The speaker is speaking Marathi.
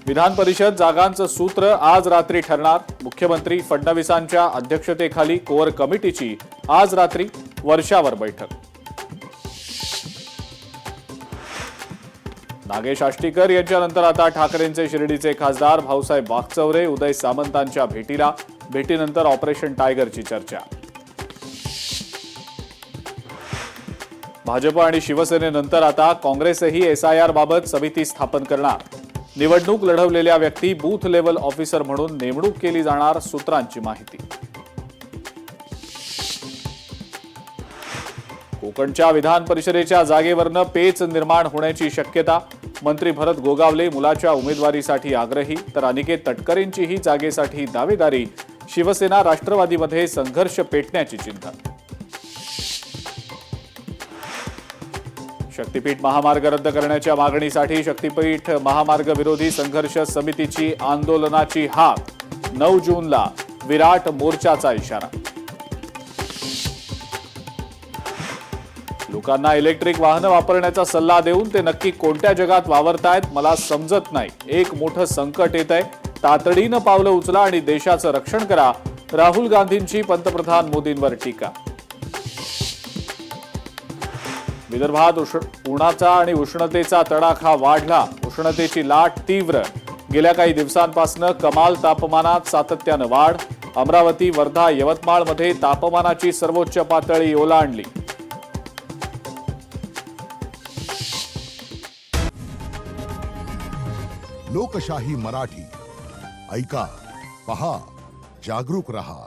विधान परिषद जागांचं सूत्र आज रात्री ठरणार। मुख्यमंत्री फडणवीसांच्या अध्यक्षतेखाली कोर कमिटीची आज रात्री वर्षावर बैठक। नागेश आष्टीकर यांच्यानंतर आता ठाकरेंचे शिर्डीचे खासदार भाऊसाहेब वाकचौरे उदय सामंतांच्या भेटीनंतर ऑपरेशन टायगरची चर्चा। भाजप आणि शिवसेनेनंतर आता काँग्रेसही एसआयआर बाबत समिती स्थापन करणार। निवडणूक लढवलेल्या व्यक्ती बूथ लेव्हल ऑफिसर म्हणून नेमणूक केली जाणार, सूत्रांची माहिती। कोकणच्या विधान परिषदेच्या जागेवरनं पेच निर्माण होण्याची शक्यता। मंत्री भरत गोगावले मुलाच्या उमेदवारीसाठी आग्रही, तर अनिकेत तटकरेंचीही जागेसाठी दावेदारी। शिवसेना राष्ट्रवादीमध्ये संघर्ष पेटण्याची चिंता। शक्तीपीठ महामार्ग रद्द करण्याच्या मागणीसाठी शक्तीपीठ महामार्ग विरोधी संघर्ष समितीची आंदोलनाची हाक। 9 जूनला विराट मोर्चाचा इशारा। लोकांना इलेक्ट्रिक वाहनं वापरण्याचा सल्ला देऊन ते नक्की कोणत्या जगात वावरतायत मला समजत नाही। एक मोठं संकट येतंय, तातडीनं पावलं उचला आणि देशाचं रक्षण करा। राहुल गांधींची पंतप्रधान मोदींवर टीका। विदर्भात उन्हाचा आणि उष्णतेचा तडाखा वाढला। उष्णतेची लाट तीव्र। गेल्या काही दिवसांपासून कमाल तापमानात सातत्यानं वाढ। अमरावती, वर्धा, यवतमाळमध्ये तापमानाची सर्वोच्च पातळी ओलांडली। लोकशाही मराठी ऐका, पहा, जागरूक रहा।